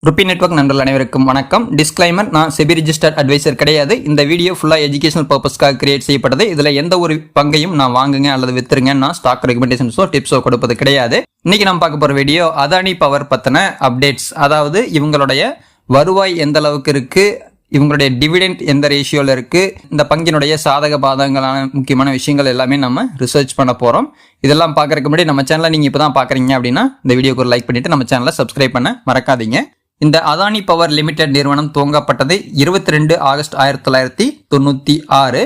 Rupee network நண்பர்கள் அனைவருக்கும் வணக்கம். டிஸ்க்ளைமர், நான் செபி ரிஜிஸ்டர்ட் அட்வைசர் கிடையாது. இந்த வீடியோ ஃபுல்லாக எஜுகேஷனல் பர்பஸ்க்காக கிரியேட் செய்யப்பட்டது. இதில் எந்த ஒரு பங்கையும் நான் வாங்குங்க அல்லது வித்துருங்க நான் ஸ்டாக் ரெக்கமெண்டேஷன்ஸோ டிப்ஸோ கொடுப்பது கிடையாது. இன்னைக்கு நம்ம பார்க்க போகிற வீடியோ அதானி பவர் பற்றின அப்டேட்ஸ். அதாவது இவங்களுடைய வருவாய் எந்த அளவுக்கு இருக்கு, இவங்களுடைய டிவிடெண்ட் எந்த ரேஷியோவில் இருக்கு, இந்த பங்கினுடைய சாதக பாதகங்களான முக்கியமான விஷயங்கள் எல்லாமே நம்ம ரிசர்ச் பண்ண போகிறோம். இதெல்லாம் பார்க்கறதுக்கு முன்னாடி நம்ம சேனலை நீங்கள் இப்போ தான் பார்க்குறீங்க அப்படின்னா இந்த வீடியோக்கு ஒரு லைக் பண்ணிட்டு நம்ம சேனலை சப்ஸ்கிரைப் பண்ண மறக்காதீங்க. இந்த அதானி பவர் லிமிடெட் நிறுவனம் துவங்கப்பட்டது 22 ஆகஸ்ட் 1996.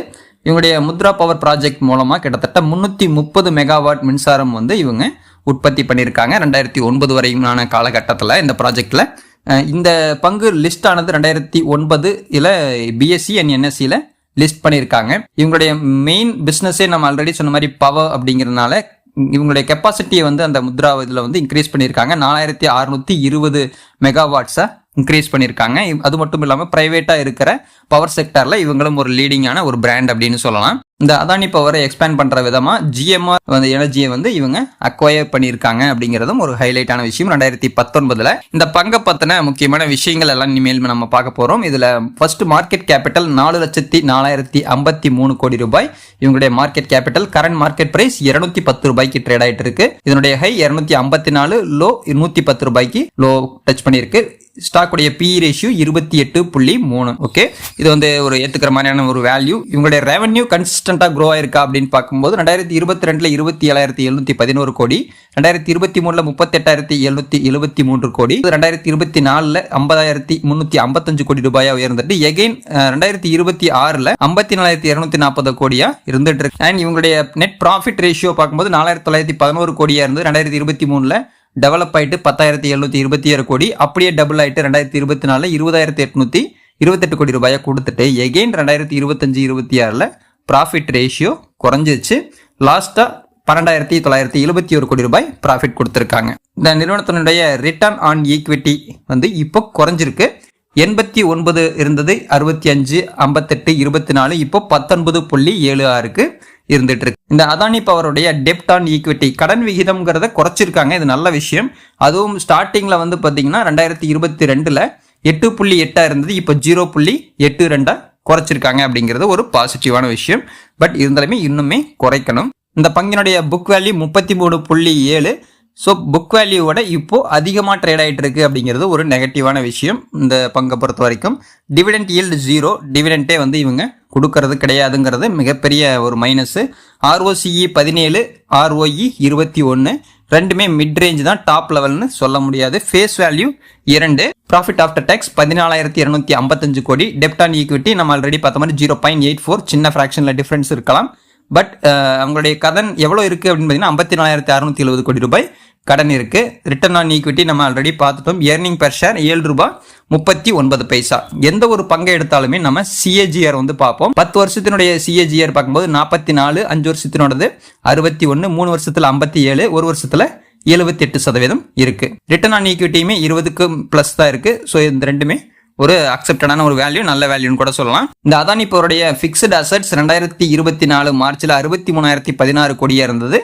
இவங்களுடைய முத்ரா பவர் ப்ராஜெக்ட் மூலமாக கிட்டத்தட்ட 330 மெகாவாட் மின்சாரம் இவங்க உற்பத்தி பண்ணியிருக்காங்க 2009 வரையிலான காலகட்டத்தில். இந்த ப்ராஜெக்டில் இந்த பங்கு லிஸ்ட் ஆனது 2009 பிஎஸ்சி அண்ட் என்எஸ்சியில் லிஸ்ட் பண்ணியிருக்காங்க. இவங்களுடைய மெயின் பிஸ்னஸே நம்ம ஆல்ரெடி சொன்ன மாதிரி பவர் அப்படிங்கிறதுனால இவங்களுடைய கெப்பாசிட்டியை அந்த முத்ரா இதில் இன்க்ரீஸ் பண்ணியிருக்காங்க. 4620 மெகாவாட்ஸை இன்க்ரீஸ் பண்ணியிருக்காங்க. அது மட்டும் இல்லாமல் ப்ரைவேட்டாக இருக்கிற பவர் செக்டரில் இவங்களும் ஒரு லீடிங்கான ஒரு பிராண்ட் அப்படின்னு சொல்லலாம். இந்த அதானி பவரை எக்ஸ்பேண்ட் பண்ணுற விதமாக ஜிஎம்ஆர் எனர்ஜியை இவங்க அக்வயர் பண்ணியிருக்காங்க அப்படிங்கிறதும் ஒரு ஹைலைட்டான விஷயம். 2019 இந்த பங்கை பற்றின முக்கியமான விஷயங்கள் எல்லாம் இனிமேல் நம்ம பார்க்க போகிறோம். இதில் ஃபர்ஸ்ட் மார்க்கெட் கேபிட்டல் 4,04,053 கோடி ரூபாய். இவங்களுடைய market capital current market price 210 ரூபாய்க்கு ட்ரேட் ஆகிட்டு இருக்கு. இதனுடைய ஹை 254, லோ 110 ரூபாய்க்கு லோ டச் பண்ணியிருக்கு. ஸ்டாக்குடைய பி ரேஷியோ 28.3. ஓகே, இது ஒரு ஏற்றுக்கிற மாதிரியான ஒரு வேல்யூ. இவங்களுடைய ரெவன்யூ கன்சிஸ்டண்டாக க்ரோ ஆயிருக்கா அப்படின்னு பார்க்கும்போது 2022 27,711 கோடி, 2023 38,773 கோடி, 2024 50,355 கோடி ரூபாயா உயர்ந்துட்டு எகைன் 2026 54,240 கோடியா இருந்துட்டு இருக்கு. அண்ட் இவங்களுடைய நெட் ப்ராஃபிட் ரேஷியோ பார்க்கும்போது 4,911 கோடியா இருந்து 2023 டெவலப் ஆயிட்டு 10,727 கோடி, அப்படியே டபுள் ஆயிட்டு 2024 20,828 கோடி ரூபாயை கொடுத்துட்டு எகெயின் 2025-26 ப்ராஃபிட் ரேஷியோ குறைஞ்சிச்சு. லாஸ்டா 12,971 கோடி ரூபாய் ப்ராஃபிட் கொடுத்துருக்காங்க. இந்த நிறுவனத்தினுடைய ரிட்டர்ன் ஆன் ஈக்விட்டி இப்போ குறைஞ்சிருக்கு. 89 இருந்தது, 65, 58, 24, இப்போ 19.76க்கு இருந்துட்டு இருக்கு. இந்த அதானி பவருடைய டெப்ட் ஆன் ஈக்விட்டி கடன் விகிதம்ங்கிறத குறைச்சிருக்காங்க. இது நல்ல விஷயம். அதுவும் ஸ்டார்டிங்ல பாத்தீங்கன்னா 2022 8.8 இருந்தது, இப்போ 0.82 குறைச்சிருக்காங்க அப்படிங்கிறது ஒரு பாசிட்டிவான விஷயம். பட் இருந்தாலுமே இன்னுமே குறைக்கணும். இந்த பங்கினுடைய புக் வேல்யூ 33.7. ஸோ புக் வேல்யூவோட இப்போ அதிகமாக ட்ரேட் ஆகிட்டு இருக்கு அப்படிங்கிறது ஒரு நெகட்டிவான விஷயம். இந்த பங்கை பொறுத்த வரைக்கும் டிவிடெண்ட் ஈல்டு 0, டிவிடெண்டே இவங்க கொடுக்கறது கிடையாதுங்கிறது மிகப்பெரிய ஒரு மைனஸ். ROCE 17, ROE 21, ரெண்டுமே மிட் ரேஞ்ச் தான், டாப் லெவல்னு சொல்ல முடியாது. Face value 2, profit after tax 14,255 crore. டெப்ட் ஆன் ஈக்விட்டி நம்ம ஆல்ரெடி பார்த்த மாதிரி 0.84, சின்ன ஃப்ராக்ஷனில் டிஃப்ரென்ஸ் இருக்கலாம். பட் அவங்களுடைய கடன் எவ்வளோ இருக்குது அப்படின்னு பார்த்தீங்கன்னா 54,670 கோடி ரூபாய் கடன் இருக்கு. ரிட்டர்ன் ஆன் ஈக்விட்டி நம்ம ஆல்ரெடி பார்த்துட்டோம். ஏர்னிங் பெர் ஷேர் 7 ரூபாய் 39 பைசா. எந்த ஒரு பங்கை எடுத்தாலுமே நம்ம சிஏஜிஆர் பார்ப்போம். 10 வருஷத்தினுடைய சிஏஜிஆர் பார்க்கும்போது 44, 5 வருஷத்தினோடது 61, 3 வருஷத்துல 57, 1 வருஷத்துல 78% இருக்கு. ரிட்டர்ன் ஆன் ஈக்விட்டியுமே 20க்கு பிளஸ் தான் இருக்கு. ஸோ இந்த ரெண்டுமே ஒரு அக்செப்டடான ஒரு வேல்யூ, நல்ல வேல்யூன்னு கூட சொல்லலாம். இந்த அதானி பவருடைய ஃபிக்ஸ்டு அசெட்ஸ் 2024 மார்ச்ல 63,016 கோடியா இருந்தது.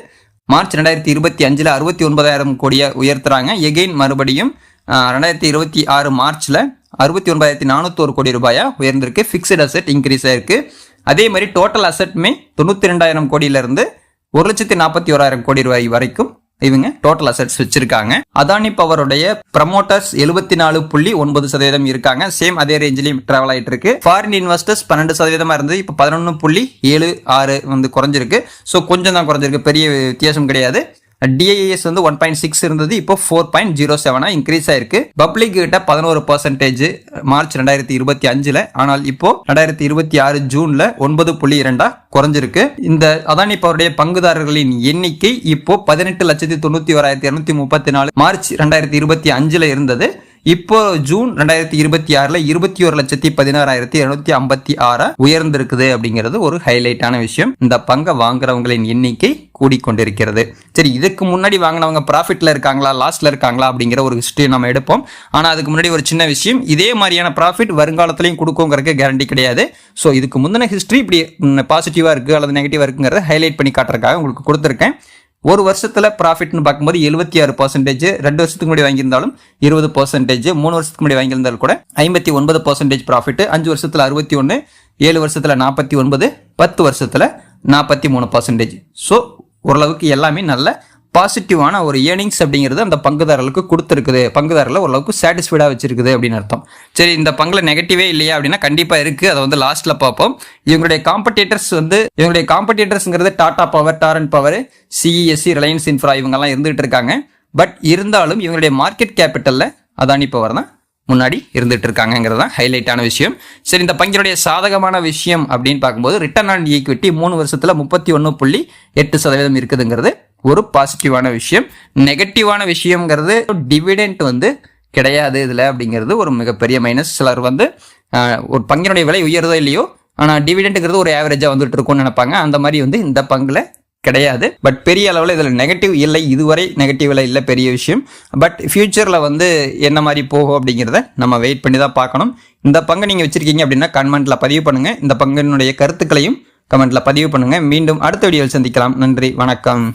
மார்ச் 2025 69,000 கோடியா உயர்த்துறாங்க. எகெயின் மறுபடியும் 2026 மார்ச்ல 69,401 கோடி ரூபாயா உயர்ந்திருக்கு. ஃபிக்ஸ்டு அசெட் இன்க்ரீஸ் ஆயிருக்கு. அதே மாதிரி டோட்டல் அசெட்மே 92,000 கோடியில இருந்து 1,41,000 கோடி ரூபாய் வரைக்கும் இவங்க டோட்டல் அசெட்ஸ் வச்சிருக்காங்க. அதானி பவருடைய ப்ரமோட்டர்ஸ் 74.9% இருக்காங்க. சேம் அதே ரேஞ்சிலையும் டிராவல் ஆயிட்டு இருக்கு. ஃபாரின் இன்வெஸ்டர்ஸ் 12% இருந்தது, இப்போ 11.76 குறைஞ்சிருக்கு. ஸோ கொஞ்சம் தான் குறைஞ்சிருக்கு, பெரிய வித்தியாசம் கிடையாது. டிஐஎஸ் 1.6 இருந்தது, இப்போ 4.07 இன்க்ரீஸ் ஆயிருக்கு. பப்ளிக் கிட்ட 11% மார்ச் 2025, ஆனால் இப்போ 2026 ஜூன்ல 9.2 குறைஞ்சிருக்கு. இந்த அதானி பவருடைய பங்குதாரர்களின் எண்ணிக்கை இப்போ 18,91,234 மார்ச் 2025 இருந்தது. இப்போ ஜூன் 2026 21,16,256 உயர்ந்திருக்குது அப்படிங்கிறது ஒரு ஹைலைட்டான விஷயம். இந்த பங்கை வாங்குறவங்களின் எண்ணிக்கை கூடிக்கொண்டிருக்கிறது. சரி, இதுக்கு முன்னாடி வாங்கினவங்க ப்ராஃபிட்ல இருக்காங்களா, லாஸ்ட்ல இருக்காங்களா அப்படிங்கிற ஒரு ஹிஸ்டரி நம்ம எடுப்போம். ஆனா அதுக்கு முன்னாடி ஒரு சின்ன விஷயம், இதே மாதிரியான ப்ராஃபிட் வருங்காலத்திலையும் கொடுக்குங்கிறதுக்கு கேரண்டி கிடையாது. ஸோ இதுக்கு முந்தின ஹிஸ்டரி இப்படி பாசிட்டிவா இருக்கு அல்லது நெகட்டிவா இருக்குங்கிறத ஹைலைட் பண்ணி காட்டுறதுக்காக உங்களுக்கு கொடுத்துருக்கேன். ஒரு வருஷத்துல ப்ராஃபிட்னு பார்க்கும்போது 76%, 2 வருஷத்துக்கு முன்னாடி வாங்கியிருந்தாலும் 20%, 3 வருஷத்துக்கு முன்னாடி வாங்கியிருந்தாலும் கூட 59% ப்ராஃபிட், 5 வருஷத்துல 61, 7 வருஷத்துல 49, 10 வருஷத்துல 43%. ஸோ ஓரளவுக்கு எல்லாமே நல்ல பாசிட்டிவான ஒரு ஏர்னிங்ஸ் அப்படிங்கிறது அந்த பங்குதாரர்களுக்கு கொடுத்துருக்குது, பங்குதாரர்களை ஓரளவுக்கு சாட்டிஸ்ஃபைடாக வச்சிருக்குது அப்படின்னு அர்த்தம். சரி, இந்த பங்குல நெகட்டிவே இல்லையா அப்படின்னா கண்டிப்பாக இருக்குது. அதை வந்து லாஸ்ட்ல பார்ப்போம். இவங்களுடைய காம்படிட்டர்ஸ்ங்கிறது Tata Power, Torrent Power, CESC, Reliance Infra இவங்கெல்லாம் இருந்துகிட்டு இருக்காங்க. பட் இருந்தாலும் இவங்களுடைய மார்க்கெட் கேபிட்டலில் அதானி பவர் தான் முன்னாடி இருந்துட்டு இருக்காங்கிறது தான் ஹைலைட்டான விஷயம். சரி, இந்த பங்கினுடைய சாதகமான விஷயம் அப்படின்னு பார்க்கும்போது ரிட்டர்ன் ஆன் ஈக்விட்டி 3 வருஷத்துல 31.8% இருக்குதுங்கிறது ஒரு பாசிட்டிவான விஷயம். நெகட்டிவான விஷயம்ங்கிறது டிவிடெண்ட் வந்து கிடையாது இதுல அப்படிங்கிறது ஒரு மிகப்பெரிய மைனஸ். சிலர் வந்து ஒரு பங்கினுடைய விலை உயர்றதோ இல்லையோ, ஆனால் டிவிடெண்ட்ங்கிறது ஒரு ஆவரேஜா வந்துட்டு இருக்கும்னு நினைப்பாங்க. அந்த மாதிரி வந்து இந்த பங்குல கிடையாது. பட் பெரிய அளவில் இதில் நெகட்டிவ் இல்லை, இதுவரை நெகட்டிவ்ல இல்லை, பெரிய விஷயம். பட் ஃபியூச்சரில் வந்து என்ன மாதிரி போகும் அப்படிங்கிறத நம்ம வெயிட் பண்ணி தான் பார்க்கணும். இந்த பங்கு நீங்கள் வச்சிருக்கீங்க அப்படின்னா கமெண்ட்ல பதிவு பண்ணுங்க. இந்த பங்கினுடைய கருத்துக்களையும் கமெண்ட்ல பதிவு பண்ணுங்க. மீண்டும் அடுத்த வீடியோவில் சந்திக்கலாம். நன்றி, வணக்கம்.